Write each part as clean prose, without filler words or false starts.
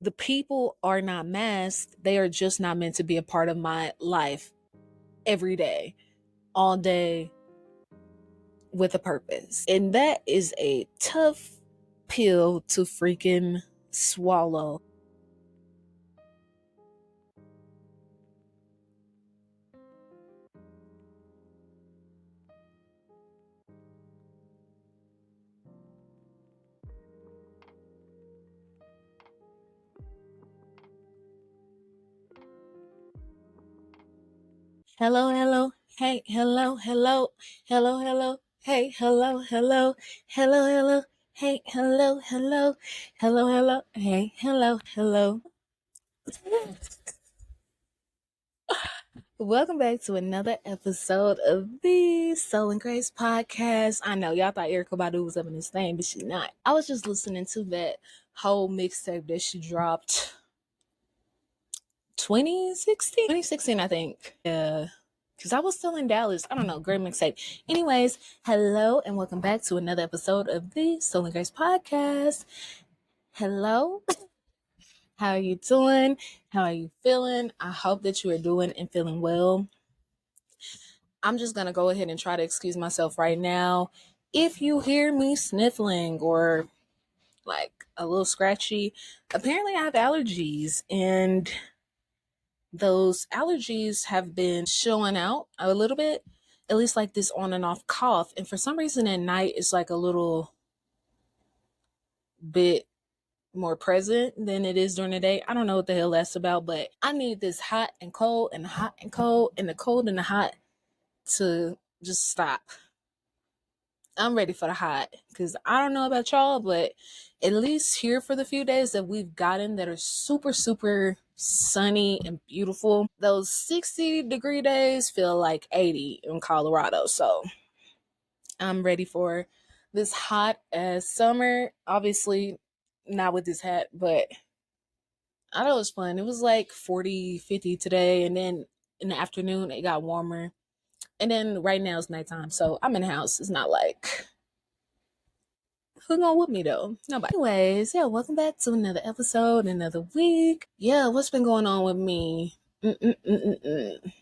the people are not masked. They are just not meant to be a part of my life every day, all day, with a purpose. And that is a tough pill to freaking swallow. Hello, hello, hey, hello, hello, hello, hello, hey, hello, hello, hello, hello, hey, hello, hello, hello, hello, hey, hello, hello. Welcome back to another episode of the Soul and Grace podcast. I know y'all thought Erica Badu was up in this thing, but she's not. I was just listening to that whole mixtape that she dropped 2016, I think. Yeah. Because I was still in Dallas. I don't know. Great mixtape. Anyways, hello and welcome back to another episode of the Soul and Grace podcast. Hello. How are you doing? How are you feeling? I hope that you are doing and feeling well. I'm just going to go ahead and try to excuse myself right now. If you hear me sniffling or like a little scratchy, apparently I have allergies, and those allergies have been showing out a little bit, at least like this on and off cough. And for some reason at night, it's like a little bit more present than it is during the day. I don't know what the hell that's about, but I need this hot and cold and hot and cold and the cold and the hot to just stop. I'm ready for the hot, because I don't know about y'all, but at least here for the few days that we've gotten that are super, super sunny and beautiful, those 60-degree days feel like 80 in Colorado. So I'm ready for this hot as summer. Obviously, not with this hat, but I know it was fun. It was like 40, 50 today, and then in the afternoon it got warmer. And then right now it's nighttime, so I'm in the house. It's not like who gonna whoop me though? Nobody. Anyways, yeah, welcome back to another episode, another week. Yeah, what's been going on with me? Mm-mm-mm-mm-mm.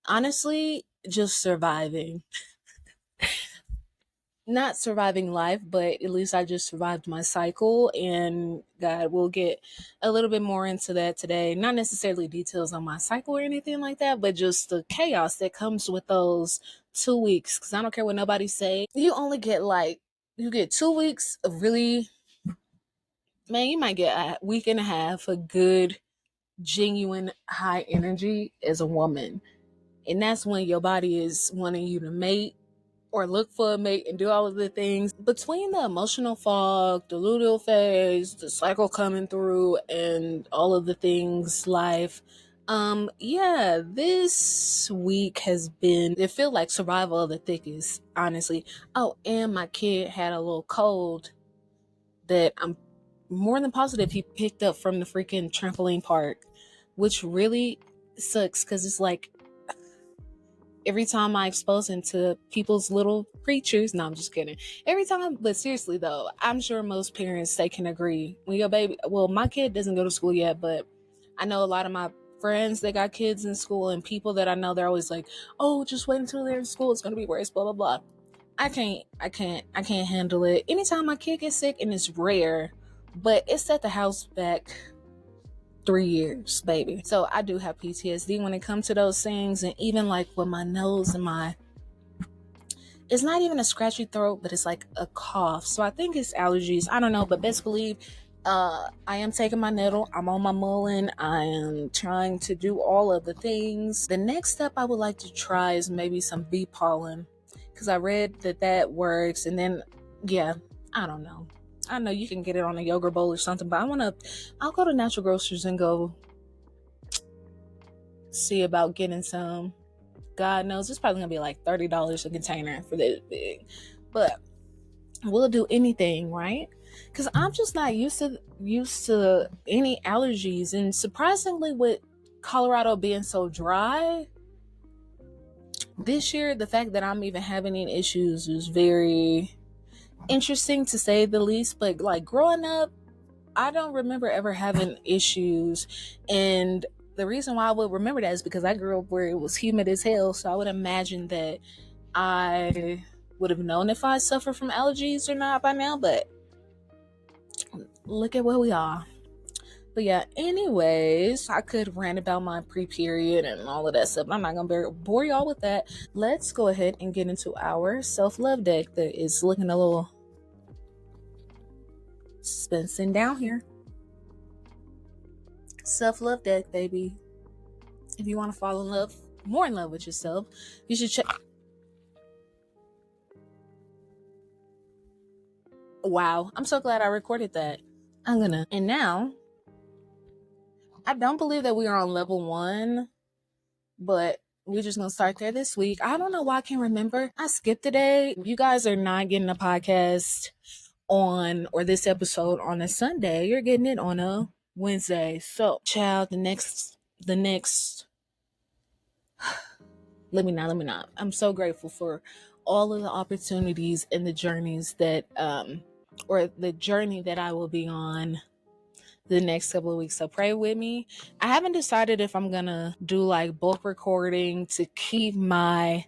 Honestly, just surviving. Not surviving life, but at least I just survived my cycle, and God, we'll get a little bit more into that today. Not necessarily details on my cycle or anything like that, but just the chaos that comes with those 2 weeks. Because I don't care what nobody say. You get 2 weeks of really, man, you might get a week and a half of good, genuine high energy as a woman. And that's when your body is wanting you to mate or look for a mate and do all of the things. Between the emotional fog, the luteal phase, the cycle coming through, and all of the things life. Yeah, this week has been, it feel like survival of the thickest, honestly. Oh, and my kid had a little cold that I'm more than positive he picked up from the freaking trampoline park, which really sucks because it's like every time I expose him to people's little creatures, no, I'm just kidding. Every time, but seriously though, I'm sure most parents, they can agree. When your baby, well, my kid doesn't go to school yet, but I know a lot of my friends, they got kids in school, and people that I know, they're always like, oh, just wait until they're in school. It's going to be worse, blah, blah, blah. I can't handle it. Anytime my kid gets sick, and it's rare, but it set the house back 3 years, baby. So I do have PTSD when it comes to those things. And even like with my nose and it's not even a scratchy throat, but it's like a cough. So I think it's allergies. I don't know, but best believe I am taking my nettle. I'm on my mullein. I am trying to do all of the things. The next step I would like to try is maybe some bee pollen, because I read that works. And then, yeah, I don't know. I know you can get it on a yogurt bowl or something, but I'll go to Natural Grocers and go see about getting some. God knows it's probably gonna be like $30 a container for this big, but we'll do anything, right? Because I'm just not used to any allergies, and surprisingly, with Colorado being so dry this year, the fact that I'm even having any issues is very interesting to say the least. But like growing up, I don't remember ever having issues. And the reason why I would remember that is because I grew up where it was humid as hell. So I would imagine that I would have known if I suffer from allergies or not by now. But look at where we are. But yeah, anyways, I could rant about my pre-period and all of that stuff. I'm not gonna bore y'all with that. Let's go ahead and get into our self-love deck that is looking a little Spencer down here. Self-love deck, baby. If you want to fall in love, more in love with yourself, you should check. Wow, I'm so glad I recorded that. And now, I don't believe that we are on level 1, but we're just gonna start there this week. I don't know why I can't remember. I skipped a day. You guys are not getting a podcast on, or this episode on a Sunday. You're getting it on a Wednesday. So, child, the next let me not. I'm so grateful for all of the opportunities and the journeys that or the journey that I will be on the next couple of weeks. So pray with me. I haven't decided if I'm gonna do like bulk recording to keep my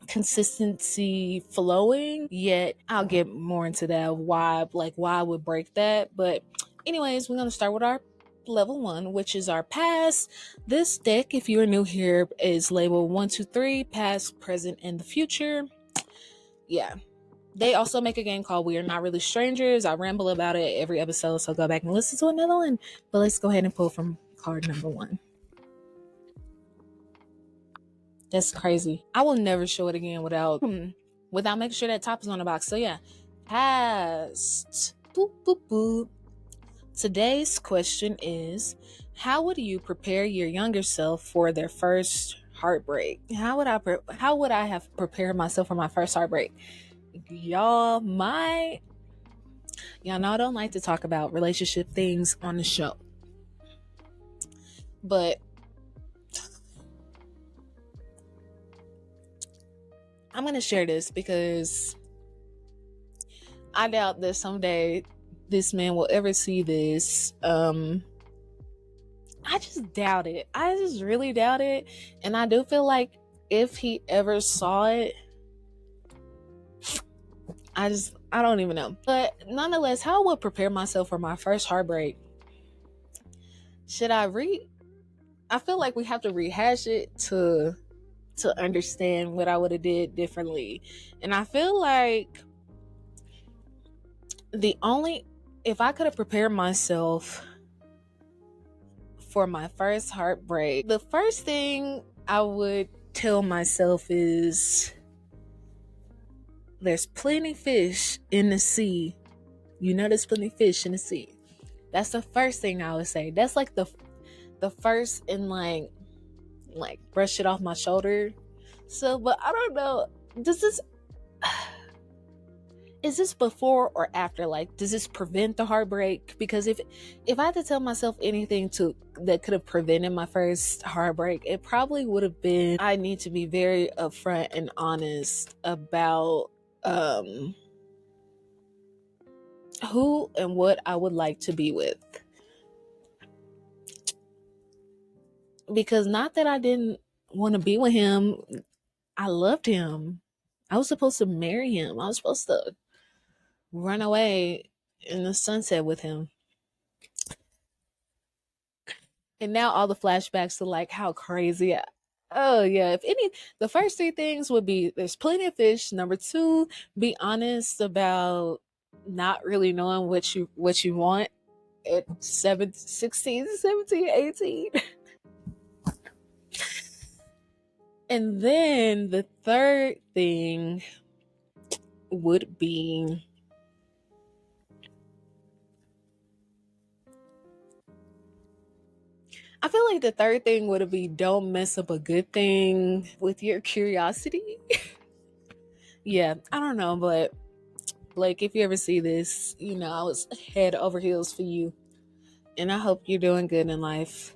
consistency flowing yet. I'll get more into that, why I would break that. But anyways, we're gonna start with our level 1, which is our past. This deck, if you're new here, is labeled 1, 2, 3, past, present, and the future. Yeah, they also make a game called We Are Not Really Strangers. I ramble about it every episode, so go back and listen to another one. But let's go ahead and pull from card number 1. That's crazy. I will never show it again without making sure that top is on the box. So yeah, past. Boop, boop, boop. Today's question is, how would you prepare your younger self for their first heartbreak? How would I have prepared myself for my first heartbreak? Y'all know I don't like to talk about relationship things on the show. But I'm going to share this because I doubt that someday this man will ever see this. I just doubt it. I just really doubt it. And I do feel like if he ever saw it, I don't even know. But nonetheless, how I would prepare myself for my first heartbreak? I feel like we have to rehash it to understand what I would have did differently. And I feel like if I could have prepared myself for my first heartbreak, the first thing I would tell myself is there's plenty fish in the sea. You know there's plenty fish in the sea. That's the first thing I would say. That's like the first, and like brush it off my shoulder. So, but I don't know. Is this before or after? Like, does this prevent the heartbreak? Because if I had to tell myself anything that could have prevented my first heartbreak, it probably would have been, I need to be very upfront and honest about who and what I would like to be with. Because not that I didn't want to be with him, I loved him. I was supposed to marry him. I was supposed to run away in the sunset with him. And now all the flashbacks to like how crazy. Oh yeah, the first 3 things would be there's plenty of fish. Number 2, be honest about not really knowing what you want at 16, 17, 18. And then the third thing would be, I feel like the third thing would be don't mess up a good thing with your curiosity. Yeah, I don't know, but Blake, if you ever see this, I was head over heels for you. And I hope you're doing good in life.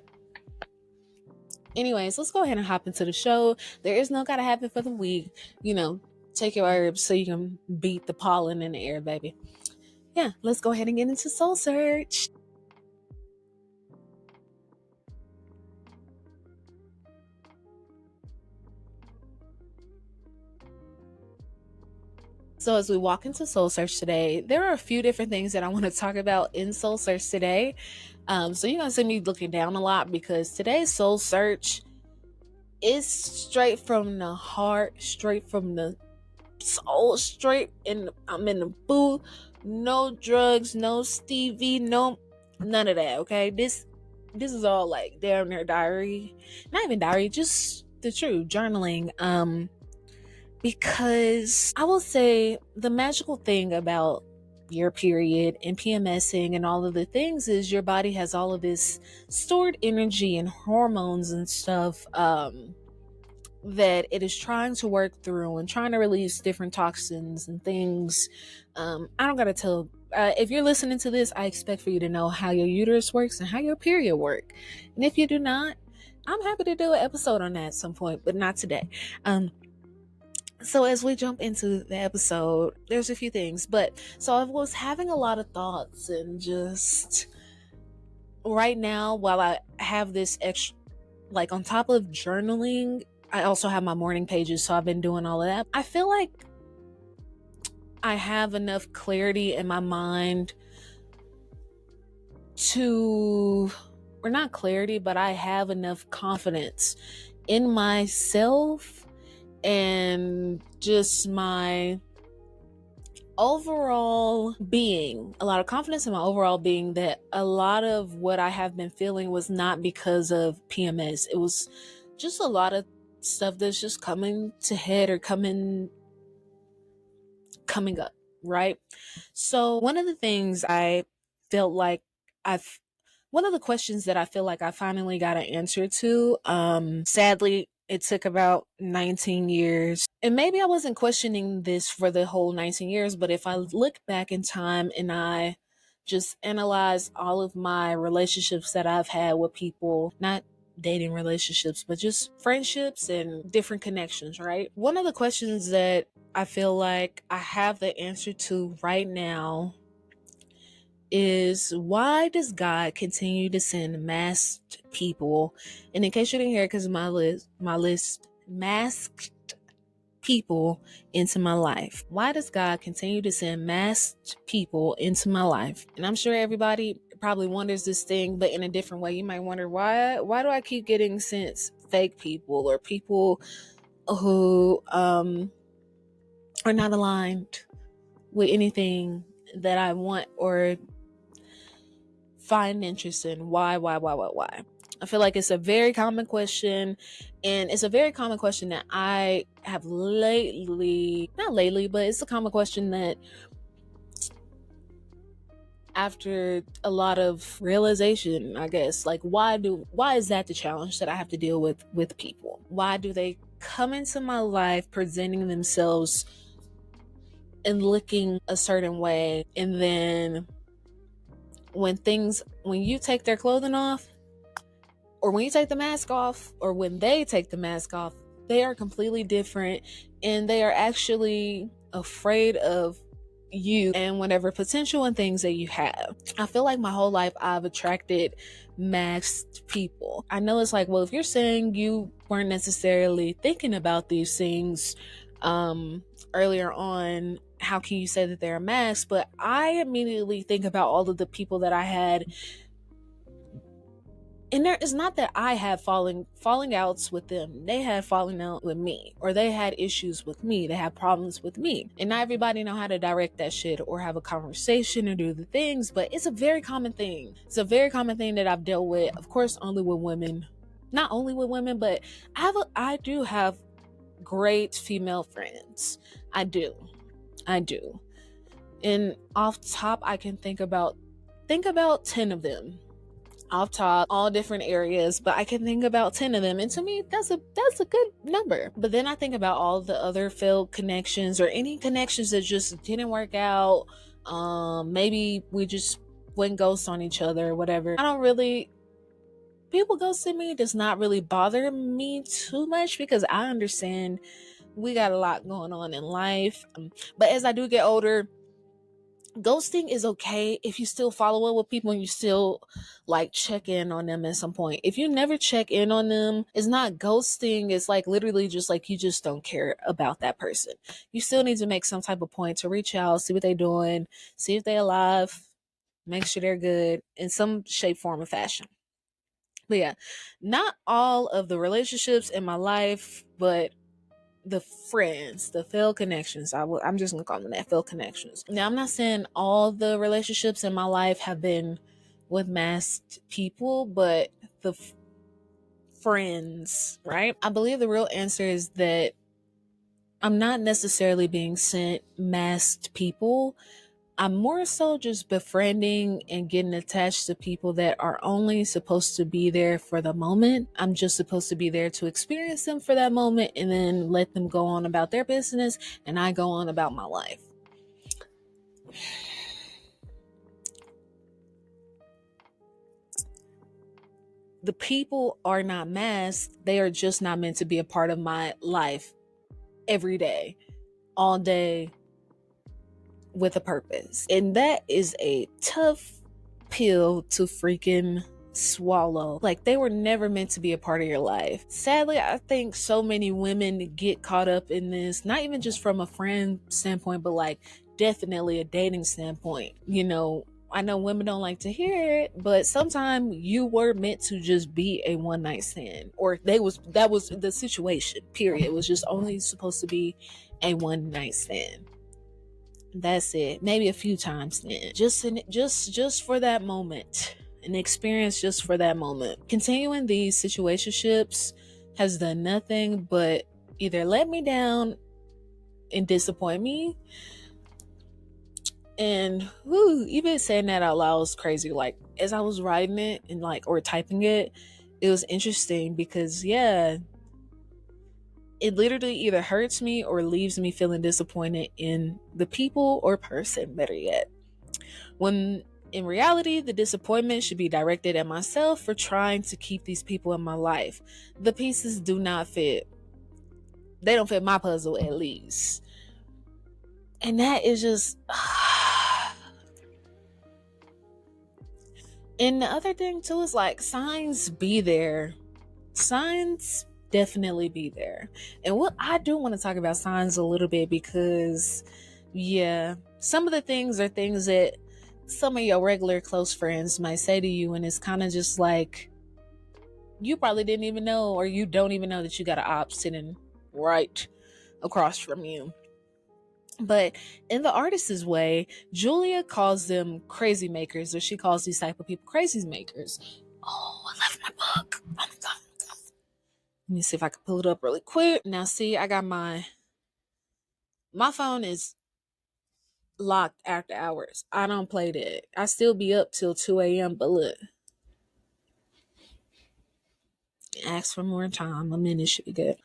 Anyways, let's go ahead and hop into the show. There is no gotta happen for the week. Take your herbs so you can beat the pollen in the air, baby. yeah, let's go ahead and get into soul search. So as we walk into soul search today, there are a few different things that I want to talk about in soul search today. So you're gonna see me looking down a lot because today's soul search is straight from the heart, straight from the soul, straight in. I'm in the booth. No drugs, no Stevie, no none of that. Okay, this is all like down there diary, not even diary, just the truth, journaling. Because I will say the magical thing about your period and PMSing and all of the things is your body has all of this stored energy and hormones and stuff that it is trying to work through and trying to release different toxins and things. I don't gotta tell. If you're listening to this, I expect for you to know how your uterus works and how your period work. And if you do not, I'm happy to do an episode on that at some point, but not today. So as we jump into the episode, there's a few things, but so I was having a lot of thoughts and just right now while I have this extra, like on top of journaling, I also have my morning pages, so I've been doing all of that. I feel like I have enough clarity in my mind to, or not clarity, but I have enough confidence in myself and just my overall being, a lot of confidence in my overall being, that a lot of what I have been feeling was not because of PMS. It was just a lot of stuff that's just coming to head or coming up, right? So one of the things I felt like I've one of the questions that I feel like I finally got an answer to, sadly it took about 19 years. And maybe I wasn't questioning this for the whole 19 years, but if I look back in time and I just analyze all of my relationships that I've had with people, not dating relationships, but just friendships and different connections, right? One of the questions that I feel like I have the answer to right now is, why does God continue to send masked people? And in case you didn't hear it, because my list, masked people into my life. Why does God continue to send masked people into my life? And I'm sure everybody probably wonders this thing, but in a different way. You might wonder, why do I keep getting sent fake people or people who are not aligned with anything that I want or find interest in? Why? I feel like it's a very common question, and it's a very common question that I have not lately, but it's a common question that after a lot of realization, I guess, like why is that the challenge that I have to deal with people? Why do they come into my life presenting themselves and looking a certain way, and then when you take their clothing off, or when you take the mask off, or when they take the mask off, they are completely different, and they are actually afraid of you and whatever potential and things that you have. I feel like my whole life I've attracted masked people. I know it's like, well, if you're saying you weren't necessarily thinking about these things earlier on, how can you say that they're masked? But I immediately think about all of the people that I had, and there is not that I had falling outs with them. They had falling out with me, or they had issues with me. They had problems with me, and not everybody know how to direct that shit or have a conversation or do the things. But it's a very common thing. It's a very common thing that I've dealt with. Of course, only with women, not only with women, but I do have great female friends. I do, and off top, I can think about 10 of them off top, all different areas, but I can think about 10 of them, and to me that's a good number. But then I think about all the other failed connections, or any connections that just didn't work out. Maybe we just went ghost on each other or whatever. People ghosting me does not really bother me too much, because I understand we got a lot going on in life. But as I do get older, ghosting is okay if you still follow up with people and you still like check in on them at some point. If you never check in on them, it's not ghosting. It's like literally just like you just don't care about that person. You still need to make some type of point to reach out, see what they're doing, see if they're alive, make sure they're good in some shape, form, or fashion. But yeah, not all of the relationships in my life, but the friends, the failed connections. I'm just gonna call them that, failed connections. Now, I'm not saying all the relationships in my life have been with masked people, but the friends, right? I believe the real answer is that I'm not necessarily being sent masked people. I'm more so just befriending and getting attached to people that are only supposed to be there for the moment. I'm just supposed to be there to experience them for that moment and then let them go on about their business and I go on about my life. The people are not masked. They are just not meant to be a part of my life every day, all day, with a purpose. And that is a tough pill to freaking swallow. Like, they were never meant to be a part of your life. Sadly, I think so many women get caught up in this, not even just from a friend standpoint, but like definitely a dating standpoint. You know, I know women don't like to hear it, but sometimes you were meant to just be a one night stand, or that was the situation, period. It was just only supposed to be a one night stand. That's it. Maybe a few times then. Just for that moment. An experience just for that moment. Continuing these situationships has done nothing but either let me down and disappoint me. And even saying that out loud was crazy. Like, as I was writing it and like, or typing it, it was interesting because yeah, it literally either hurts me or leaves me feeling disappointed in the people or person, better yet. When in reality, the disappointment should be directed at myself for trying to keep these people in my life. The pieces do not fit. They don't fit my puzzle, at least. And that is just... And the other thing too is like, signs be there. Signs definitely be there. And what I do want to talk about signs a little bit because yeah, some of the things are things that some of your regular close friends might say to you, and it's kind of just like you probably didn't even know, or you don't even know that you got an op sitting right across from you. But in the artist's way, Julia calls them crazy makers, or she calls these type of people crazy makers. Oh, I left my book. Oh my god. Let me see if I can pull it up really quick. Now see, I got my phone is locked after hours. I don't play that. I still be up till 2 a.m. But look, ask for more time. A minute should be good.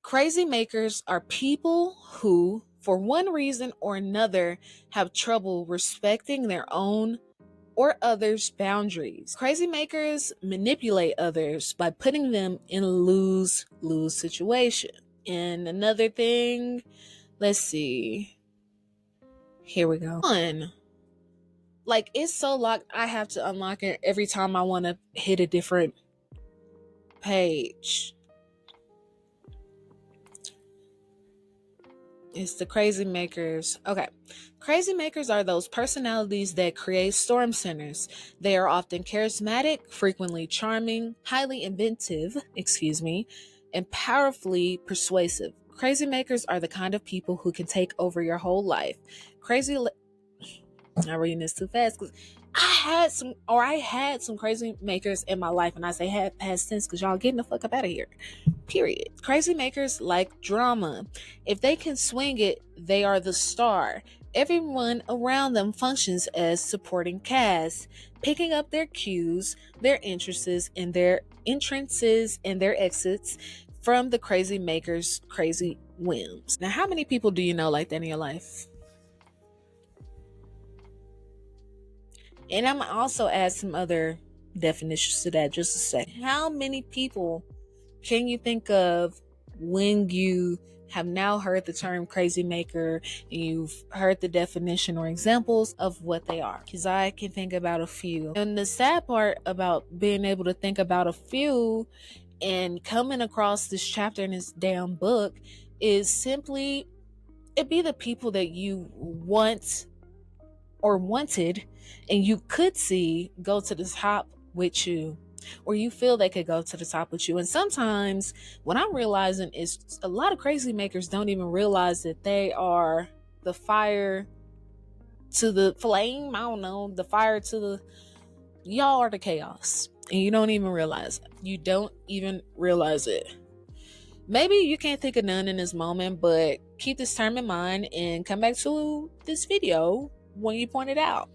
Crazy makers are people who, for one reason or another, have trouble respecting their own or others' boundaries. Crazy makers manipulate others by putting them in a lose-lose situation. And another thing, let's see. Here we go. Like, it's so locked, I have to unlock it every time I want to hit a different page. It's the crazy makers. Okay. Crazy makers are those personalities that create storm centers. They are often charismatic, frequently charming, highly inventive, and powerfully persuasive. Crazy makers are the kind of people who can take over your whole life. I'm reading this too fast because I had some crazy makers in my life, and I say had past tense because y'all getting the fuck up out of here. Period. Crazy makers like drama. If they can swing it, they are the star. Everyone around them functions as supporting cast, picking up their cues, their interests, and their entrances and their exits from the crazy makers' crazy whims. Now, how many people do you know like that in your life? And I'm also add some other definitions to that just to say, how many people can you think of when you have now heard the term crazy maker, and you've heard the definition or examples of what they are. Because I can think about a few. And the sad part about being able to think about a few and coming across this chapter in this damn book is simply it be the people that you want or wanted and you could see go to the top with you, or you feel they could go to the top with you. And sometimes what I'm realizing is a lot of crazy makers don't even realize that they are the fire to the flame. I don't know, the fire to the, y'all are the chaos. And you don't even realize it. You don't even realize it. Maybe you can't think of none in this moment, but keep this term in mind and come back to this video when you point it out.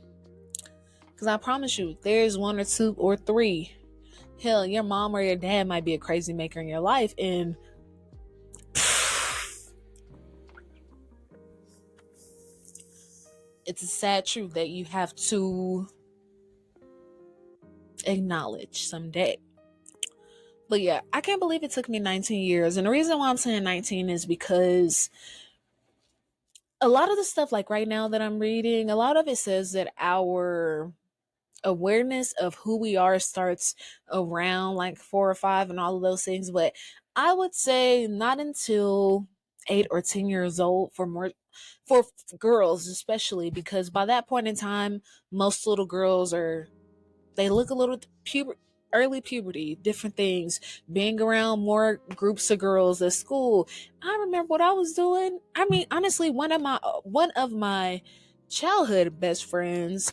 Because I promise you, there's one or two or three. Hell, your mom or your dad might be a crazy maker in your life. And it's a sad truth that you have to acknowledge someday. But yeah, I can't believe it took me 19 years. And the reason why I'm saying 19 is because a lot of the stuff like right now that I'm reading, a lot of it says that our awareness of who we are starts around like 4 or 5 and all of those things. But I would say not until 8 or 10 years old for girls, especially because by that point in time, most little girls they look a little early puberty, different things, being around more groups of girls at school. I remember what I was doing. I mean, honestly, one of my childhood best friends,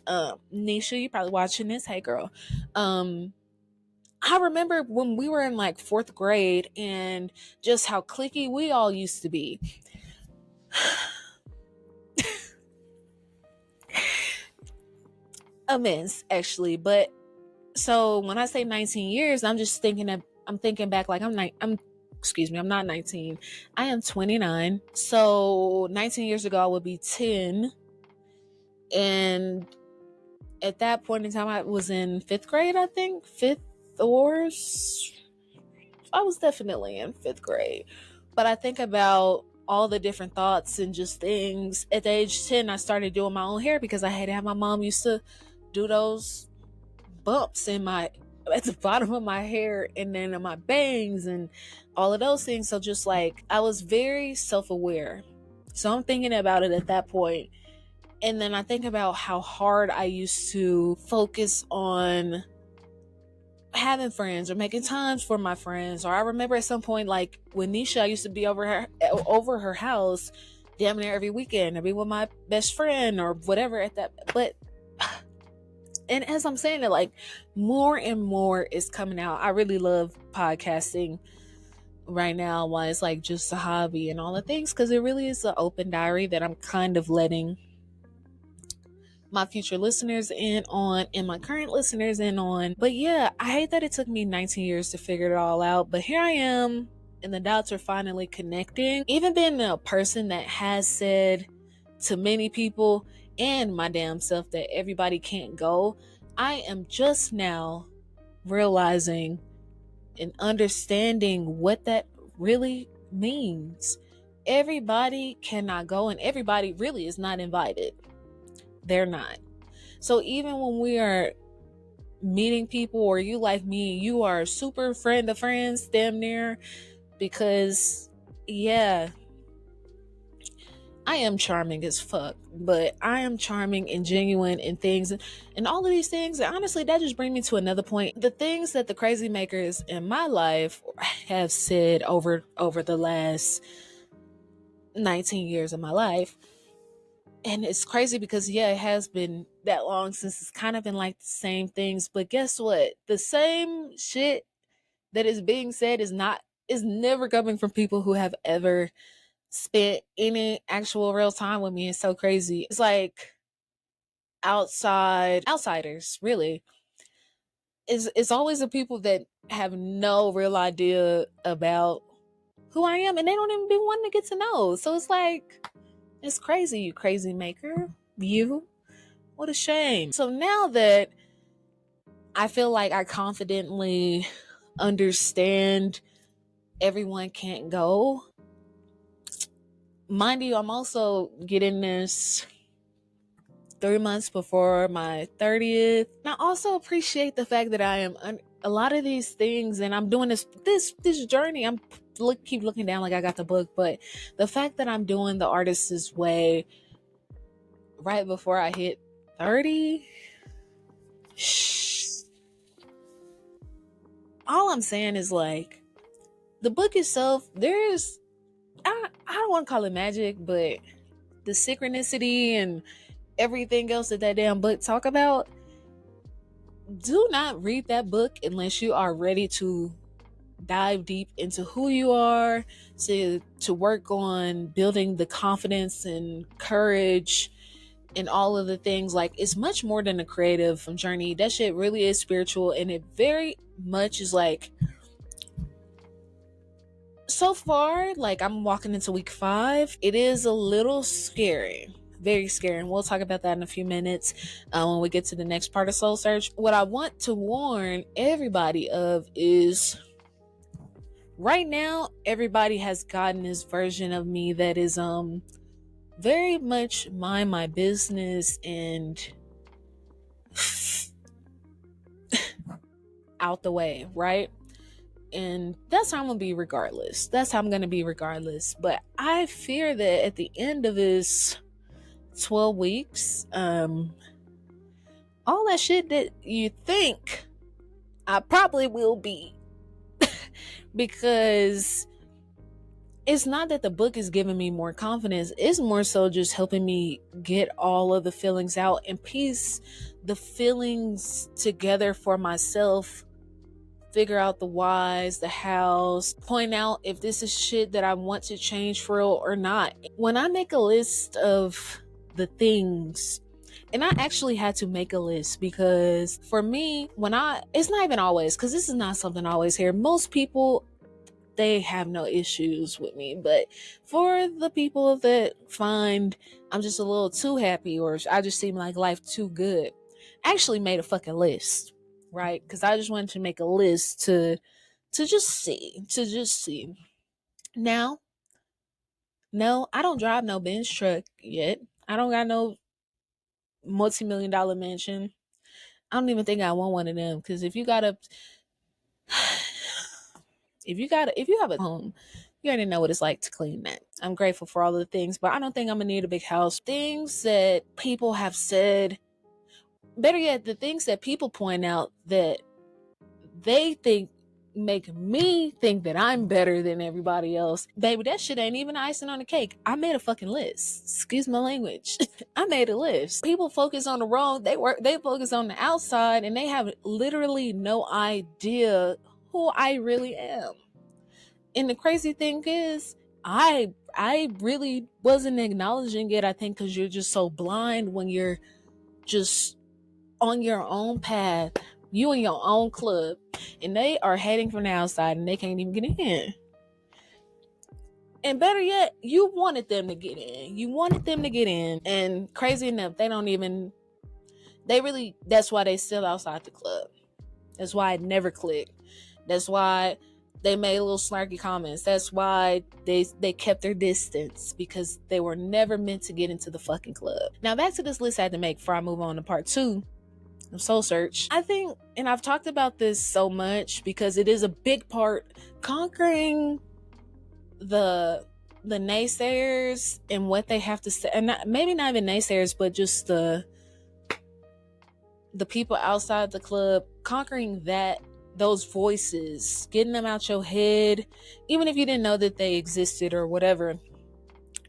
Nisha, you probably watching this. Hey girl. I remember when we were in like 4th grade and just how cliquey we all used to be. Immense, actually. But so when I say 19 years, I'm thinking back like I'm not 19. I am 29. So 19 years ago I would be 10. And at that point in time I was in 5th grade, I think. I was definitely in 5th grade. But I think about all the different thoughts and just things. At the age 10, I started doing my own hair because I had to have my mom used to do those bumps at the bottom of my hair and then in my bangs and all of those things. So just like I was very self-aware. So I'm thinking about it at that point. And then I think about how hard I used to focus on having friends or making times for my friends. Or I remember at some point, like with Nisha, I used to be over her house damn near every weekend. I'd be with my best friend or whatever at that. But and as I'm saying it, like more and more is coming out. I really love podcasting right now while it's like just a hobby and all the things, because it really is an open diary that I'm kind of letting my future listeners in on and my current listeners in on. But yeah, I hate that it took me 19 years to figure it all out, but here I am and the dots are finally connecting. Even being a person that has said to many people and my damn self that everybody can't go, I am just now realizing and understanding what that really means. Everybody cannot go and everybody really is not invited. They're not. So even when we are meeting people, or you like me, you are a super friend of friends, damn near, because yeah, I am charming as fuck, but I am charming and genuine in things and all of these things. And honestly, that just brings me to another point. The things that the crazy makers in my life have said over the last 19 years of my life. And it's crazy because yeah, it has been that long since it's kind of been like the same things. But guess what? The same shit that is being said is never coming from people who have ever spent any actual real time with me. It's so crazy. It's like outsiders, really. It's always the people that have no real idea about who I am, and they don't even be wanting to get to know. So it's like, it's crazy, you crazy maker. You. What a shame. So now that I feel like I confidently understand everyone can't go, mind you, I'm also getting this 3 months before my 30th. And I also appreciate the fact that I am a lot of these things, and I'm doing this journey. I'm keep looking down like I got the book, but the fact that I'm doing the artist's way right before I hit 30, all I'm saying is like the book itself, there's I don't want to call it magic, but the synchronicity and everything else that damn book talk about, do not read that book unless you are ready to dive deep into who you are, to work on building the confidence and courage and all of the things. Like, it's much more than a creative journey. That shit really is spiritual, and it very much is like, so far, like, I'm walking into week 5. It is a little scary, very scary, and we'll talk about that in a few minutes when we get to the next part of Soul Search. What I want to warn everybody of is, right now everybody has gotten this version of me that is very much mind my business and out the way, right? And that's how I'm gonna be regardless. But I fear that at the end of this 12 weeks, all that shit that you think I probably will be, because it's not that the book is giving me more confidence. It's more so just helping me get all of the feelings out and piece the feelings together for myself, figure out the whys, the hows, point out if this is shit that I want to change for real or not. When I make a list of the things, and I actually had to make a list, because for me, it's not even always, because this is not something I always hear. Most people, they have no issues with me, but for the people that find I'm just a little too happy, or I just seem like life too good, I actually made a fucking list, right? Because I just wanted to make a list to just see. Now, no, I don't drive no Benz truck yet. I don't got no multi-million-dollar mansion. I don't even think I want one of them, because if you have a home, you already know what it's like to clean that. I'm grateful for all of the things, but I don't think I'm gonna need a big house. Things that people have said, better yet, the things that people point out that they think make me think that I'm better than everybody else. Baby, that shit ain't even icing on the cake. I made a fucking list. Excuse my language. I made a list. People focus on the wrong, they focus on the outside, and they have literally no idea who I really am. And the crazy thing is, I really wasn't acknowledging it, I think, because you're just so blind when you're just on your own path, you in your own club, and they are heading from the outside and they can't even get in. And better yet, you wanted them to get in. And crazy enough, that's why they still outside the club. That's why it never clicked. That's why they made little snarky comments. That's why they kept their distance, because they were never meant to get into the fucking club. Now, back to this list I had to make before I move on to part 2 of Soul Search. I think, and I've talked about this so much because it is a big part, conquering the naysayers and what they have to say, and maybe not even naysayers, but just the people outside the club, conquering those voices, getting them out your head, even if you didn't know that they existed or whatever,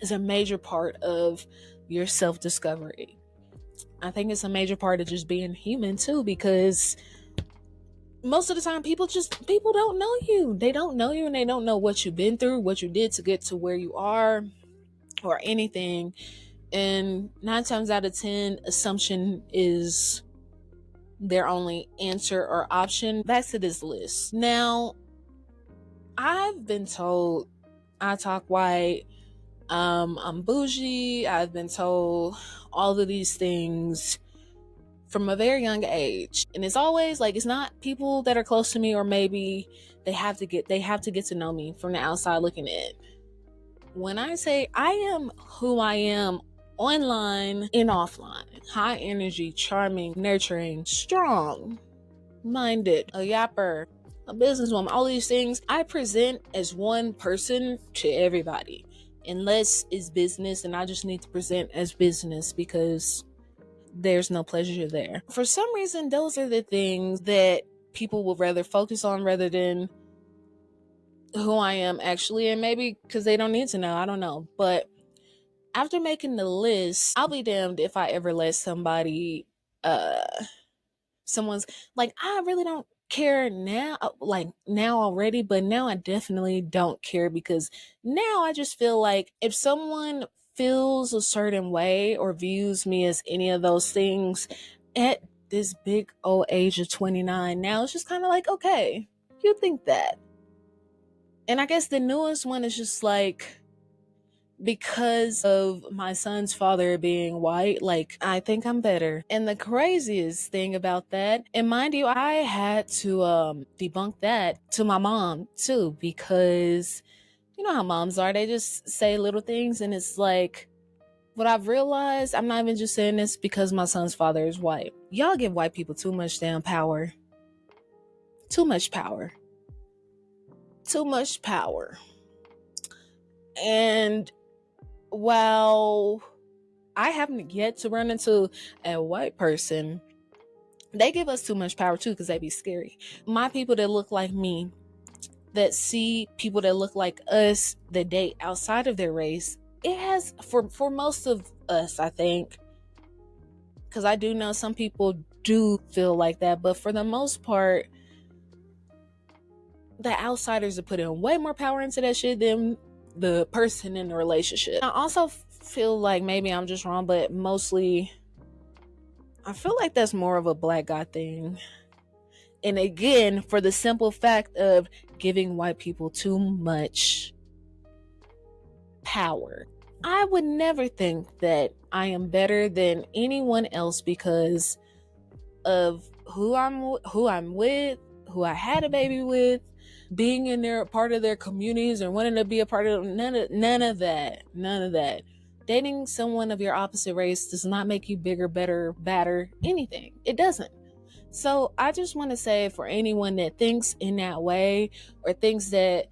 is a major part of your self-discovery. I think it's a major part of just being human too, because most of the time people don't know you. They don't know you, and they don't know what you've been through, what you did to get to where you are, or anything. And 9 times out of 10, assumption is their only answer or option. Back to this list. Now, I've been told I talk white, I'm bougie, I've been told all of these things from a very young age. And it's always like, it's not people that are close to me, or maybe they have to get to know me from the outside looking in. When I say I am who I am online and offline, high energy, charming, nurturing, strong, minded, a yapper, a businesswoman, all these things, I present as one person to everybody. Unless it's business, and I just need to present as business because there's no pleasure there. For some reason, those are the things that people will rather focus on rather than who I am actually. And maybe because they don't need to know, I don't know. But after making the list, I'll be damned if I ever let someone's like, I really don't care now, like now already, but now I definitely don't care because now I just feel like if someone feels a certain way or views me as any of those things at this big old age of 29, now it's just kind of like, okay, you think that. And I guess the newest one is just like, because of my son's father being white, like, I think I'm better. And the craziest thing about that, and mind you, I had to debunk that to my mom too, because you know how moms are, they just say little things, and it's like, what I've realized, I'm not even just saying this because my son's father is white. Y'all give white people too much damn power. Too much power. Too much power. And while I haven't yet to run into a white person, they give us too much power too because they be scary. My people that look like me, that see people that look like us, that date outside of their race, it has, for most of us, I think, because I do know some people do feel like that, but for the most part, the outsiders are putting way more power into that shit than the person in the relationship. I also feel like maybe I'm just wrong, but mostly I feel like that's more of a black guy thing. And again, for the simple fact of giving white people too much power. I would never think that I am better than anyone else because of who I'm with, who I had a baby with, being in their part of their communities and wanting to be a part of none of that. Dating someone of your opposite race does not make you bigger, better, badder, anything. It doesn't. So I just want to say, for anyone that thinks in that way or thinks that,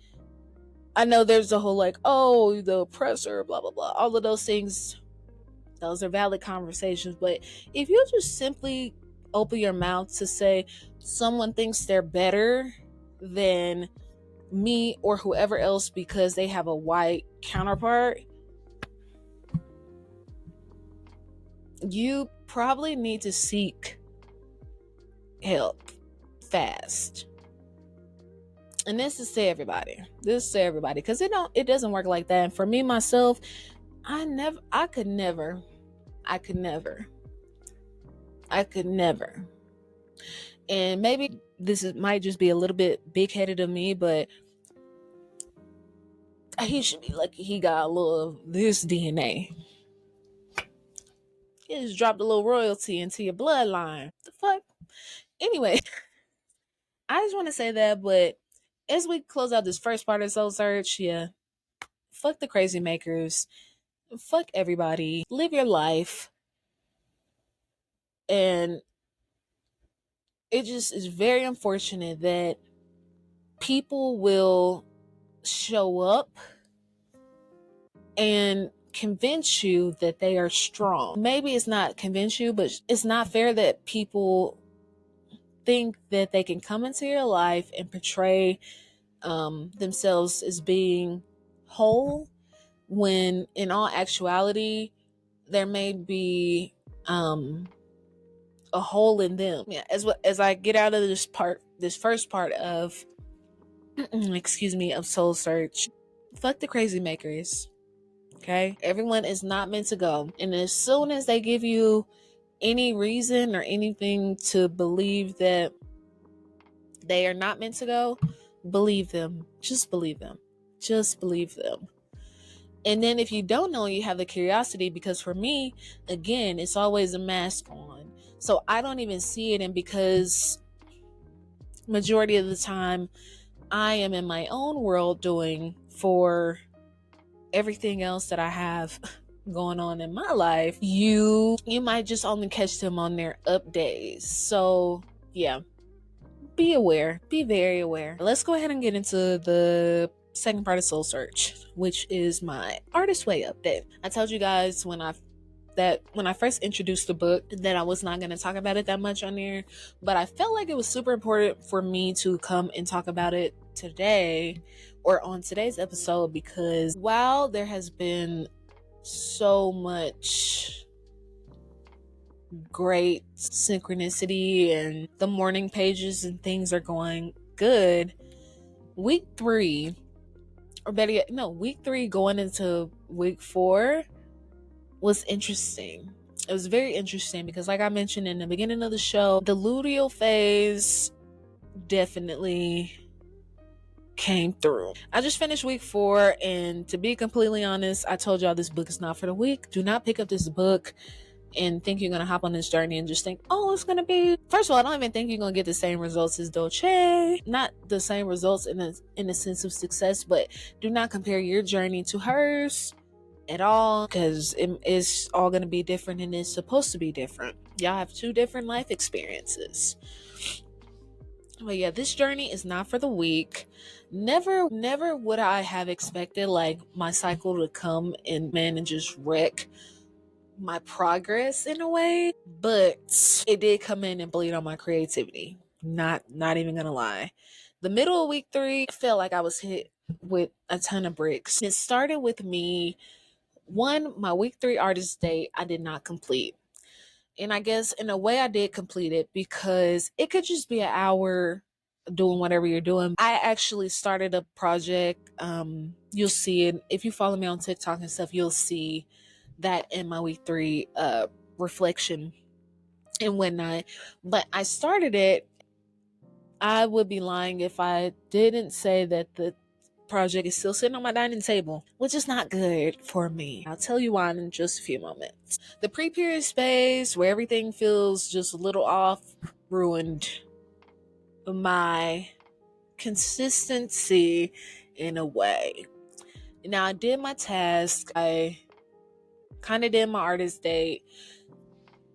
I know there's a whole like, oh, the oppressor, blah blah blah, all of those things, those are valid conversations, but if you just simply open your mouth to say someone thinks they're better than me or whoever else because they have a white counterpart, you probably need to seek help fast. And this is to everybody. Because it doesn't work like that. And for me myself, I could never. And maybe might just be a little bit big-headed of me, but he should be lucky he got a little of this DNA. He just dropped a little royalty into your bloodline. The fuck? Anyway, I just want to say that, but as we close out this first part of Soul Search, yeah, fuck the crazy makers. Fuck everybody. Live your life. And it just is very unfortunate that people will show up and convince you that they are strong. Maybe it's not convince you, but it's not fair that people think that they can come into your life and portray themselves as being whole when in all actuality there may be a hole in them. Yeah, as I get out of this first part of of Soul Search, fuck the crazy makers. Okay, everyone is not meant to go, and as soon as they give you any reason or anything to believe that they are not meant to go, believe them. Just believe them. And then if you don't know, you have the curiosity, because for me, again, it's always a mask on. So I don't even see it. And because majority of the time I am in my own world doing for everything else that I have going on in my life, you might just only catch them on their up days. So yeah, be aware, be very aware. Let's go ahead and get into the second part of Soul Search, which is my Artist Way update. I told you guys when I first introduced the book that I was not going to talk about it that much on there, but I felt like it was super important for me to come and talk about it today or on today's episode, because while there has been so much great synchronicity and the morning pages and things are going good, week 3, or better yet, no, week 3 going into week 4 was interesting. It was very interesting because, like I mentioned in the beginning of the show, the luteal phase definitely came through. I just finished week 4, and to be completely honest, I told y'all this book is not for the weak. Do not pick up this book and think you're gonna hop on this journey and just think, oh, it's gonna be. First of all, I don't even think you're gonna get the same results as Dolce. Not the same results in the sense of success, but do not compare your journey to hers at all, because it is all going to be different and it's supposed to be different. Y'all have 2 different life experiences. But yeah, this journey is not for the weak. Never would I have expected like my cycle to come and just wreck my progress in a way, but it did come in and bleed on my creativity. Not even gonna lie. The middle of week 3 felt like I was hit with a ton of bricks. It started with me, my week 3 artist date I did not complete. And I guess in a way I did complete it because it could just be an hour doing whatever you're doing. I actually started a project. You'll see it. If you follow me on TikTok and stuff, you'll see that in my week 3 reflection and whatnot. But I started it. I would be lying if I didn't say that the project is still sitting on my dining table, which is not good for me. I'll tell you why in just a few moments. The pre-period space where everything feels just a little off ruined my consistency in a way. Now I did my task. I kind of did my artist date.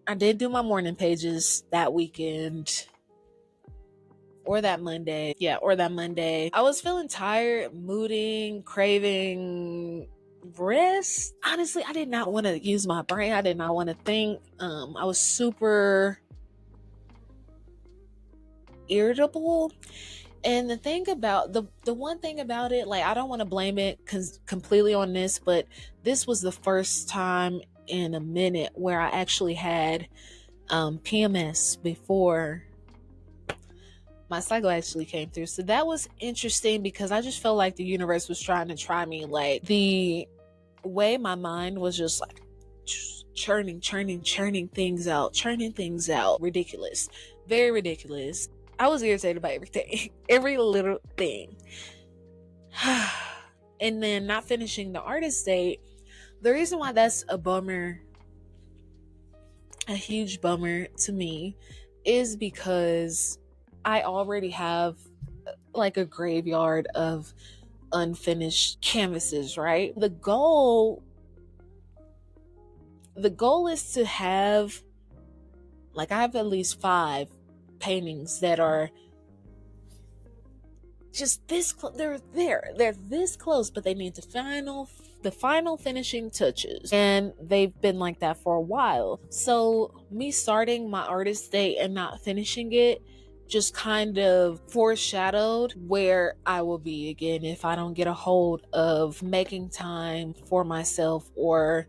I did do my morning pages that weekend. Or that Monday. Yeah, or that Monday. I was feeling tired, mooding, craving rest. Honestly, I did not want to use my brain. I did not want to think. I was super irritable. And the thing about the one thing about it, like I don't want to blame it completely on this, but this was the first time in a minute where I actually had PMS before my cycle actually came through. So that was interesting because I just felt like the universe was trying to try me. Like the way my mind was just like churning things out. Ridiculous. Very ridiculous. I was irritated by everything. Every little thing. And then not finishing the artist date. The reason why that's a bummer, a huge bummer to me, is because I already have like a graveyard of unfinished canvases, right? The goal is to have, like, I have at least 5 paintings that are just this they're this close, but they need the final finishing touches, and they've been like that for a while. So me starting my artist date and not finishing it just kind of foreshadowed where I will be again if I don't get a hold of making time for myself, or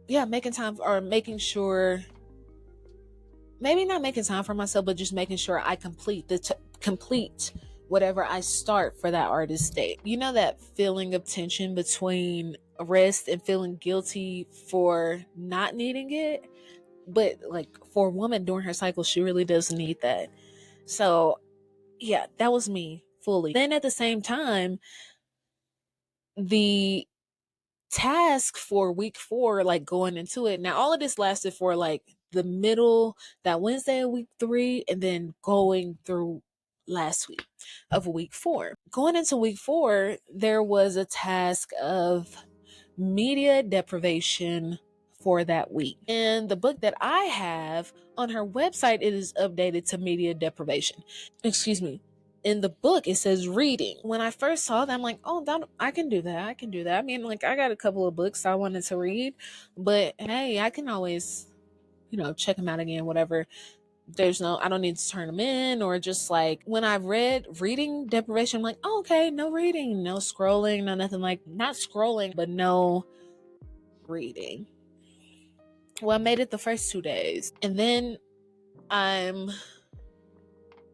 making time, or making sure, maybe not making time for myself, but just making sure I complete whatever I start for that artist date. You know that feeling of tension between rest and feeling guilty for not needing it? But like for a woman during her cycle, she really does need that. So yeah, that was me fully. Then at the same time, the task for week 4, like going into it, now all of this lasted for like the middle, that Wednesday of week 3, and then going through last week of week 4. Going into week 4, there was a task of media deprivation for that week. And the book that I have on her website, it is updated to media deprivation. Excuse me. In the book, it says reading. When I first saw that, I'm like, oh, I can do that. I can do that. I mean, like, I got a couple of books I wanted to read, but hey, I can always, check them out again, whatever. I don't need to turn them in, or just like when I read reading deprivation, I'm like, oh, okay, no reading, no scrolling, no nothing, like not scrolling, but no reading. Well, I made it the first 2 days, and then I'm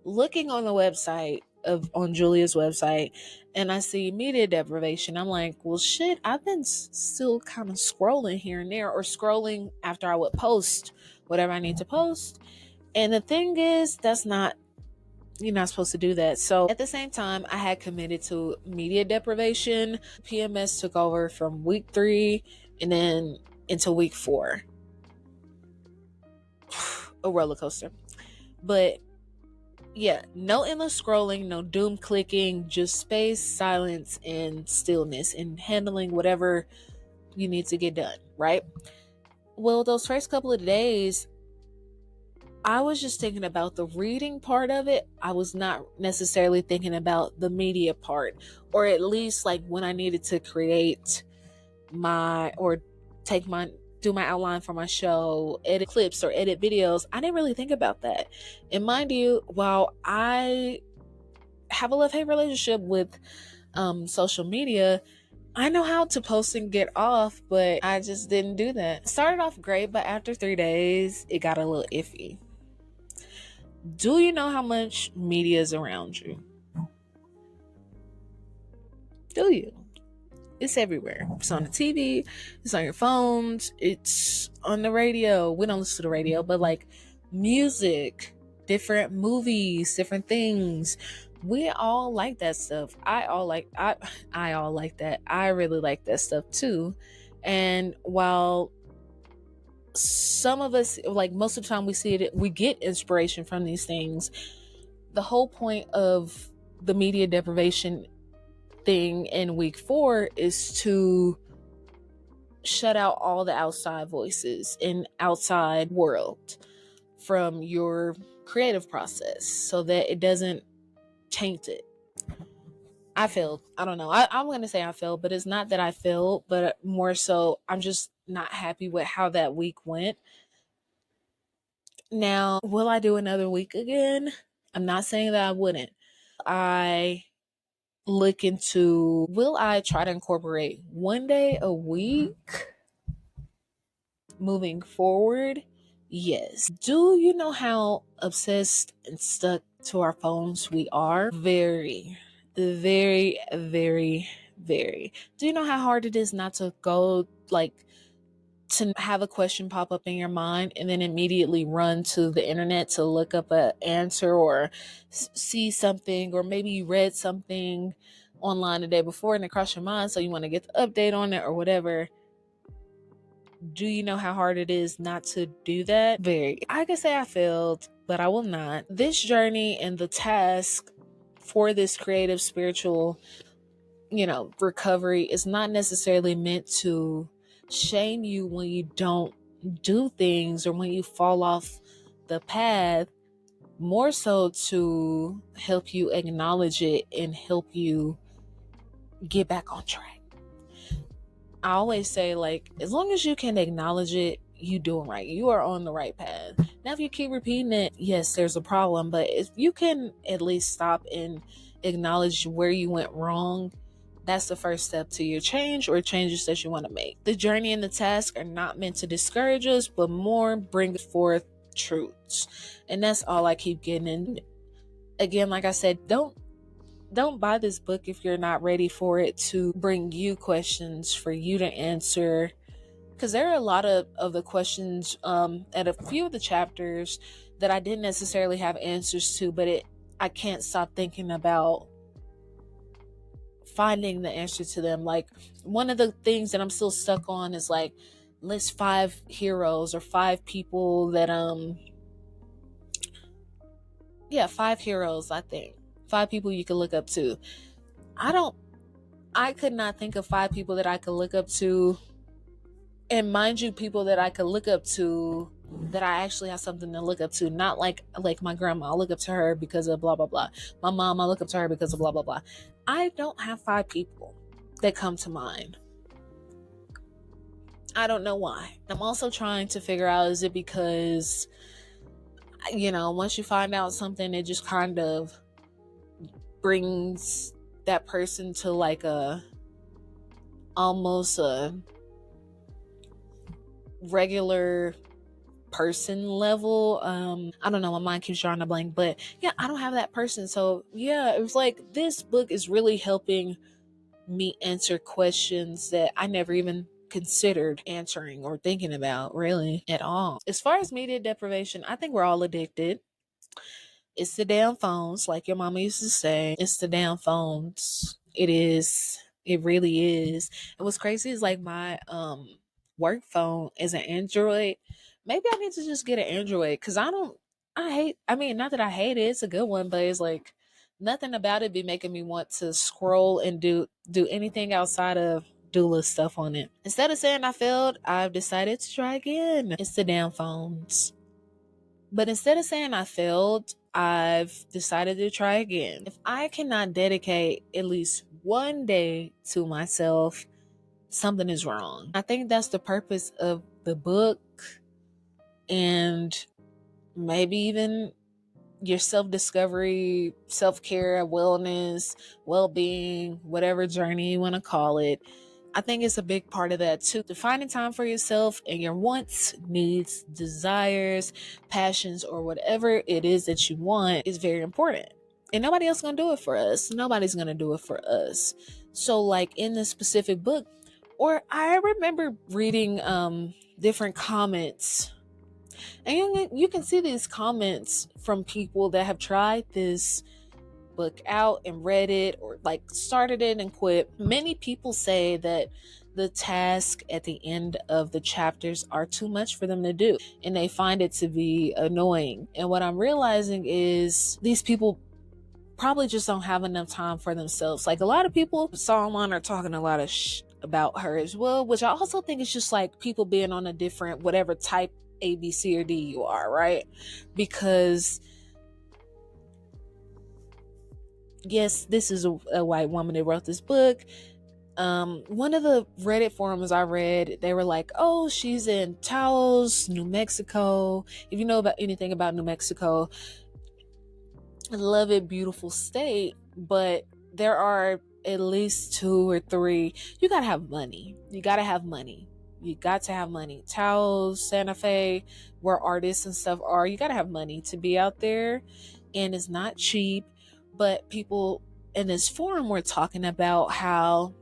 looking on the website on Julia's website, and I see media deprivation. I'm like, well, shit, I've been still kind of scrolling here and there, or scrolling after I would post whatever I need to post. And the thing is, you're not supposed to do that. So at the same time, I had committed to media deprivation. PMS took over from week 3 and then into week 4. A roller coaster. But yeah, no endless scrolling, no doom clicking, just space, silence, and stillness, and handling whatever you need to get done, right? Well, those first couple of days, I was just thinking about the reading part of it. I was not necessarily thinking about the media part, or at least like when I needed to create do my outline for my show, edit clips or edit videos. I didn't really think about that. And mind you, while I have a love-hate relationship with social media, I know how to post and get off, but I just didn't do that. Started off great, but after 3 days, it got a little iffy. Do you know how much media is around you? Do you? It's everywhere. It's on the TV, it's on your phones, it's on the radio. We don't listen to the radio, but like music, different movies, different things. We all like that stuff. I all like that. I really like that stuff too. And while some of us, like most of the time we see it, we get inspiration from these things. The whole point of the media deprivation thing in week 4 is to shut out all the outside voices and outside world from your creative process so that it doesn't taint it. I failed. I don't know. I'm going to say I failed, but it's not that I failed, but more so I'm just not happy with how that week went. Now, will I do another week again? I'm not saying that I wouldn't. I look into, will I try to incorporate one day a week moving forward? Yes. Do you know how obsessed and stuck to our phones we are? Very, very, very, very. Do you know how hard it is not to go, like, to have a question pop up in your mind and then immediately run to the internet to look up an answer or see something, or maybe you read something online the day before and it crossed your mind, so you want to get the update on it or whatever. Do you know how hard it is not to do that? Very. I could say I failed, but I will not. This journey and the task for this creative, spiritual, recovery is not necessarily meant to shame you when you don't do things or when you fall off the path, more so to help you acknowledge it and help you get back on track. I always say, like, as long as you can acknowledge it, you doing right. You are on the right path. Now, if you keep repeating it, yes, there's a problem. But if you can at least stop and acknowledge where you went wrong, that's the first step to your change or changes that you want to make. The journey and the task are not meant to discourage us, but more bring forth truths. And that's all I keep getting in. Again, like I said, don't buy this book if you're not ready for it to bring you questions for you to answer. Because there are a lot of the questions at a few of the chapters that I didn't necessarily have answers to, but I can't stop thinking about finding the answer to them. Like, one of the things that I'm still stuck on is like, list 5 heroes or 5 people that 5 heroes, I think. 5 people you could look up to. I could not think of 5 people that I could look up to. And mind you, people that I could look up to, that I actually have something to look up to. Not like my grandma, I look up to her because of blah blah blah. My mom, I look up to her because of blah blah blah. I don't have 5 people that come to mind. I don't know why. I'm also trying to figure out, is it because, once you find out something, it just kind of brings that person to like almost a regular person level. I don't know, my mind keeps drawing a blank, but yeah, I don't have that person. So yeah, it was like this book is really helping me answer questions that I never even considered answering or thinking about really at all. As far as media deprivation, I think we're all addicted. It's the damn phones, like your mama used to say. It's the damn phones. It is. It really is. And what's crazy is like my work phone is an Android. Maybe I need to just get an Android because I mean, not that I hate it, it's a good one, but it's like nothing about it be making me want to scroll and do anything outside of doula stuff on it. Instead of saying I failed, I've decided to try again. It's the damn phones. But instead of saying I failed, I've decided to try again. If I cannot dedicate at least one day to myself, something is wrong. I think that's the purpose of the book, and maybe even your self-discovery, self-care, wellness, well-being, whatever journey you want to call it. I think it's a big part of that too. Defining time for yourself and your wants, needs, desires, passions, or whatever it is that you want is very important. And nobody else gonna do it for us. Nobody's gonna do it for us. So like in this specific book, or I remember reading different comments, and you can see these comments from people that have tried this book out and read it, or like started it and quit. Many people say that the task at the end of the chapters are too much for them to do, and they find it to be annoying. And what I'm realizing is these people probably just don't have enough time for themselves. Like a lot of people saw online are talking a lot of about her as well, which I also think is just like people being on a different whatever type A, B, C, or D you are, right? Because yes, this is a white woman that wrote this book. One of the Reddit forums I read, they were like, oh, she's in Taos, New Mexico. If you know about anything about New Mexico, I love it, beautiful state, but there are at least 2 or 3. You gotta have money. You got to have money. Taos, Santa Fe, where artists and stuff are, you got to have money to be out there, and it's not cheap. But people in this forum were talking about how,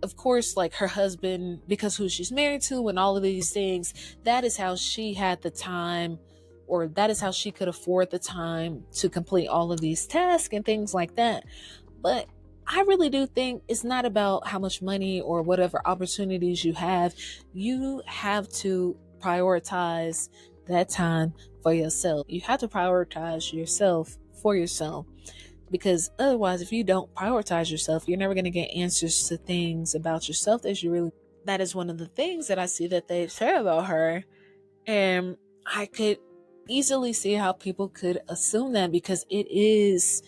of course, like her husband, because who she's married to and all of these things, that is how she had the time, or that is how she could afford the time to complete all of these tasks and things like that. But I really do think it's not about how much money or whatever opportunities you have. You have to prioritize that time for yourself. You have to prioritize yourself for yourself. Because otherwise, if you don't prioritize yourself, you're never going to get answers to things about yourself that you really. That is one of the things that I see that they say about her. And I could easily see how people could assume that, because it is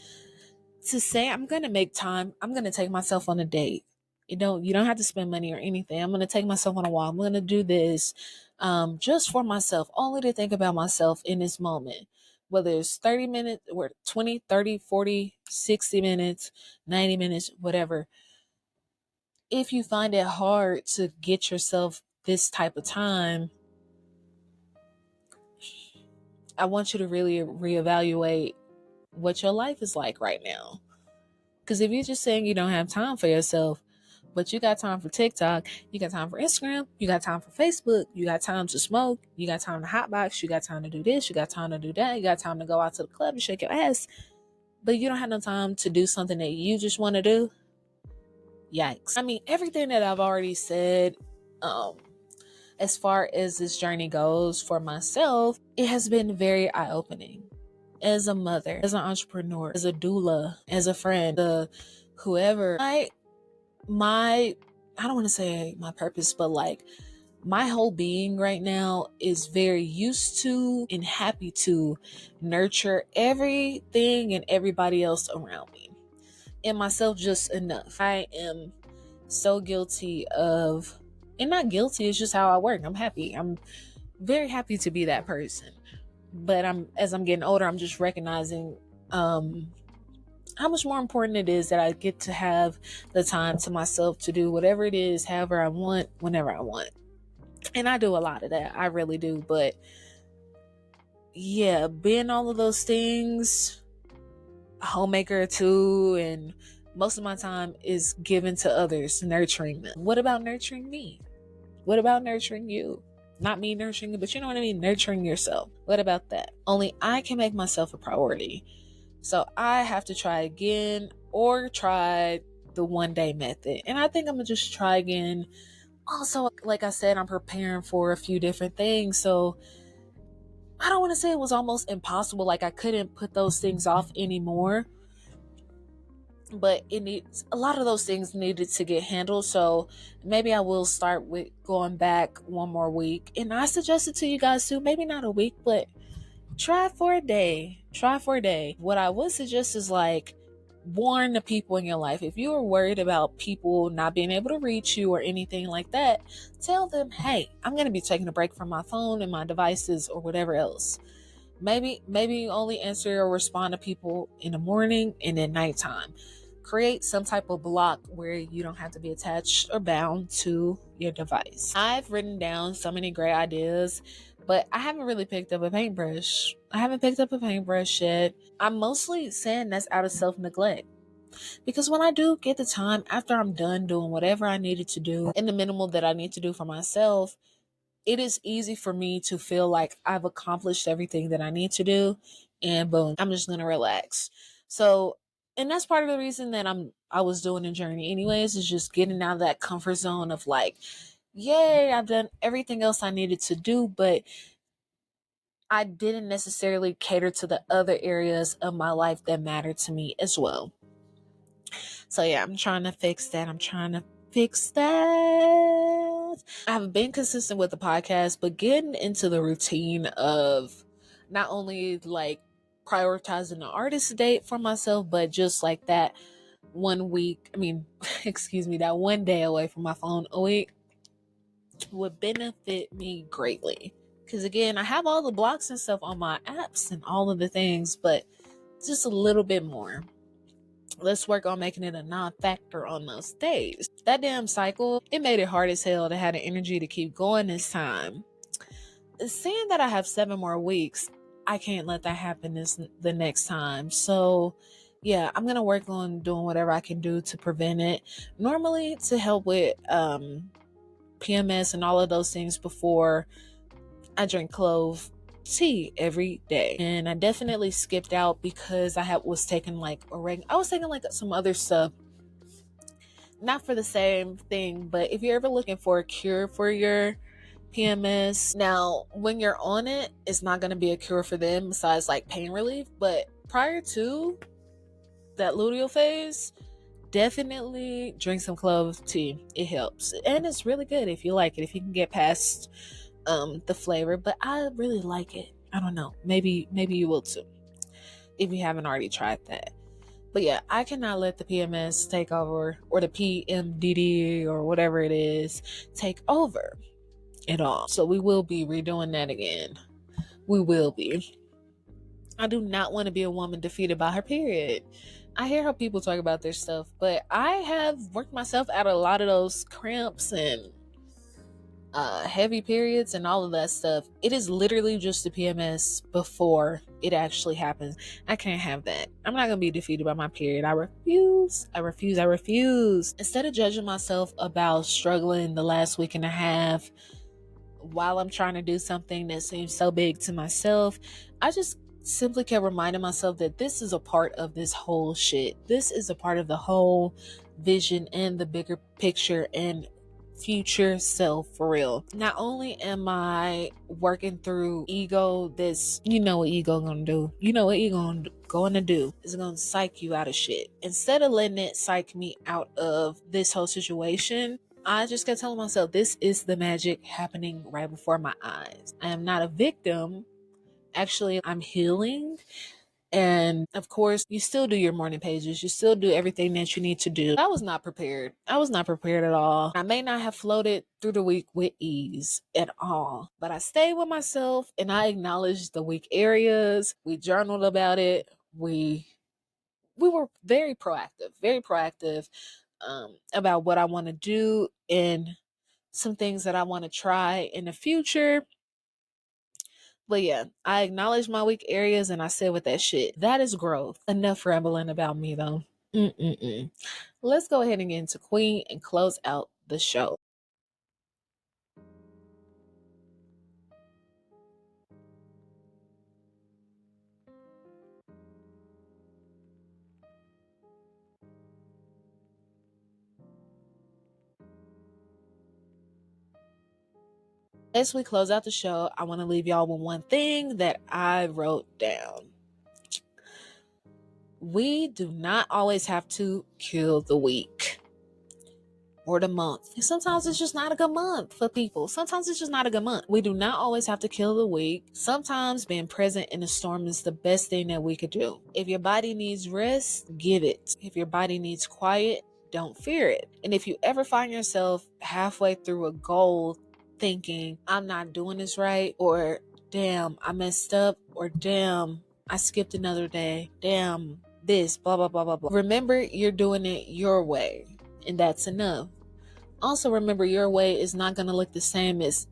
to say, I'm going to make time. I'm going to take myself on a date. You don't have to spend money or anything. I'm going to take myself on a walk. I'm going to do this just for myself, only to think about myself in this moment. Whether it's 30 minutes or 20, 30, 40, 60 minutes, 90 minutes, whatever. If you find it hard to get yourself this type of time, I want you to really reevaluate what your life is like right now. Because if you're just saying you don't have time for yourself, but you got time for TikTok, you got time for Instagram, you got time for Facebook, you got time to smoke, you got time to hotbox, you got time to do this, you got time to do that, you got time to go out to the club and shake your ass, but you don't have no time to do something that you just want to do. Yikes. I mean, everything that I've already said, as far as this journey goes for myself, it has been very eye-opening. as a mother, as an entrepreneur, as a doula, as a friend, whoever. I don't want to say my purpose, but like my whole being right now is very used to and happy to nurture everything and everybody else around me, and myself just enough. I am so guilty of, and not guilty, it's just how I work. I'm happy. I'm very happy to be that person. But as I'm getting older, I'm just recognizing how much more important it is that I get to have the time to myself to do whatever it is, however I want, whenever I want. And I do a lot of that. I really do. But yeah, being all of those things, a homemaker too, and most of my time is given to others, nurturing them. What about nurturing me? What about nurturing you? Not me nurturing you, but you know what I mean? Nurturing yourself. What about that? Only I can make myself a priority. So I have to try again or try the 1-day method. And I think I'm going to just try again. Also, like I said, I'm preparing for a few different things. So I don't want to say it was almost impossible. Like I couldn't put those things off anymore. But a lot of those things needed to get handled. So maybe I will start with going back one more week. And I suggest it to you guys too. Maybe not a week, but try for a day. What I would suggest is like warn the people in your life. If you are worried about people not being able to reach you or anything like that, tell them, hey, I'm going to be taking a break from my phone and my devices or whatever else. Maybe you only answer or respond to people in the morning and at nighttime. Create some type of block where you don't have to be attached or bound to your device. I've written down so many great ideas, but I haven't really picked up a paintbrush. Yet. I'm mostly saying that's out of self-neglect. Because when I do get the time, after I'm done doing whatever I needed to do and the minimal that I need to do for myself, it is easy for me to feel like I've accomplished everything that I need to do, and boom, I'm just going to relax. So, and that's part of the reason that I was doing a journey anyways, is just getting out of that comfort zone of like, yay, I've done everything else I needed to do, but I didn't necessarily cater to the other areas of my life that mattered to me as well. So yeah, I'm trying to fix that. I have been consistent with the podcast, but getting into the routine of not only like prioritizing the artist date for myself, but just like that 1 week, that 1 day away from my phone a week would benefit me greatly. Because again, I have all the blocks and stuff on my apps and all of the things, but just a little bit more. Let's work on making it a non-factor on those days. That damn cycle, it made it hard as hell to have the energy to keep going this time. Saying that I have 7 more weeks, I can't let that happen the next time. So yeah, I'm going to work on doing whatever I can do to prevent it. Normally to help with PMS and all of those things before I drink clove tea every day, and I definitely skipped out because I was taking like some other stuff, not for the same thing. But if you're ever looking for a cure for your PMS, now when you're on it, it's not going to be a cure for them besides like pain relief. But prior to that luteal phase, definitely drink some clove tea. It helps, and it's really good if you like it, if you can get past the flavor. But I really like it. I don't know, maybe you will too if you haven't already tried that. But yeah, I cannot let the PMS take over, or the PMDD or whatever it is take over at all. So we will be redoing that again. We will be. I do not want to be a woman defeated by her period. I hear how people talk about their stuff, but I have worked myself out of a lot of those cramps and heavy periods and all of that stuff. It is literally just the PMS before it actually happens. I can't have that. I'm not gonna be defeated by my period. I refuse. Instead of judging myself about struggling the last week and a half while I'm trying to do something that seems so big to myself, I just simply kept reminding myself that this is a part of this whole shit. This is a part of the whole vision and the bigger picture, and future self for real. Not only am I working through ego, this, you know what ego gonna do. You know what ego gonna do is gonna psych you out of shit. Instead of letting it psych me out of this whole situation, I just kept telling myself, this is the magic happening right before my eyes. I am not a victim. Actually, I'm healing. And of course, you still do your morning pages. You still do everything that you need to do. I was not prepared. I was not prepared at all. I may not have floated through the week with ease at all, but I stayed with myself and I acknowledged the weak areas. We journaled about it. We were very proactive about what I want to do and some things that I want to try in the future. But yeah, I acknowledge my weak areas and I said with that shit. That is growth. Enough rambling about me though. Let's go ahead and get into Queen and close out the show. As we close out the show, I want to leave y'all with one thing that I wrote down. We do not always have to kill the week or the month. And sometimes it's just not a good month for people. Sometimes it's just not a good month. We do not always have to kill the week. Sometimes being present in a storm is the best thing that we could do. If your body needs rest, give it. If your body needs quiet, don't fear it. And if you ever find yourself halfway through a goal thinking, I'm not doing this right, or damn, I messed up, or damn, I skipped another day, damn, this, blah, blah, blah, blah, blah. Remember, you're doing it your way, and that's enough. Also, remember, your way is not going to look the same as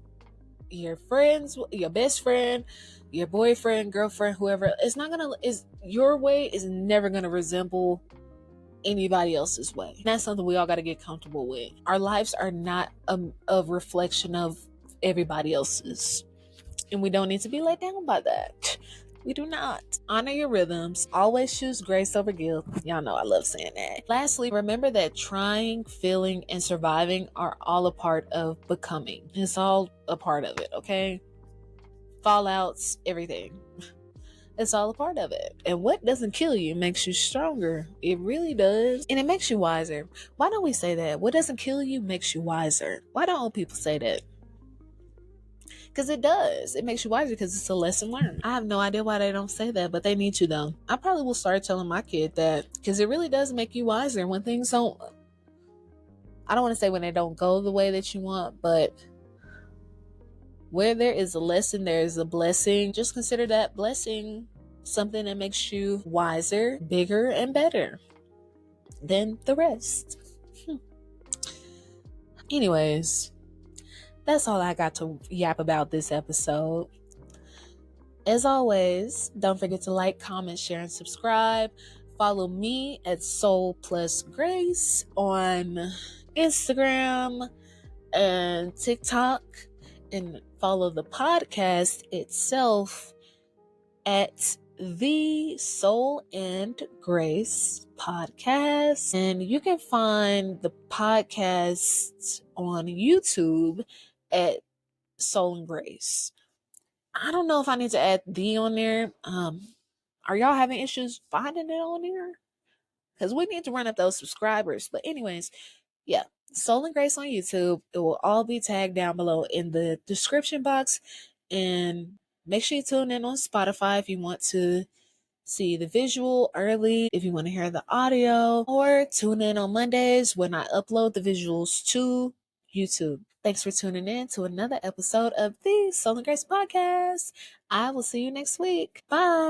your friends, your best friend, your boyfriend, girlfriend, whoever. It's not going to, is your way is never going to resemble anybody else's way. And that's something we all got to get comfortable with. Our lives are not a reflection of everybody else's, and we don't need to be let down by that. We do not. Honor your rhythms. Always choose grace over guilt. Y'all know I love saying that. Lastly, remember that trying, feeling, and surviving are all a part of becoming. It's all a part of it, okay? Fallouts, everything. It's all a part of it. And what doesn't kill you makes you stronger. It really does. And it makes you wiser. Why don't we say that? What doesn't kill you makes you wiser. Why don't old people say that? Because it does. It makes you wiser because it's a lesson learned. I have no idea why they don't say that, but they need to though. I probably will start telling my kid that because it really does make you wiser when things don't, I don't want to say when they don't go the way that you want, but where there is a lesson, there is a blessing. Just consider that blessing something that makes you wiser, bigger, and better than the rest. Anyways, that's all I got to yap about this episode. As always, don't forget to like, comment, share, and subscribe. Follow me at Soul Plus Grace on Instagram and TikTok, and follow the podcast itself at the Soul and Grace podcast. And you can find the podcast on YouTube at Soul and Grace. I don't know if I need to add the on there. Are y'all having issues finding it on there? Because we need to run up those subscribers. But anyways, yeah, Soul and Grace on YouTube. It will all be tagged down below in the description box. And make sure you tune in on Spotify if you want to see the visual early, if you want to hear the audio, or tune in on Mondays when I upload the visuals to YouTube. Thanks for tuning in to another episode of the Soul and Grace podcast. I will see you next week. Bye.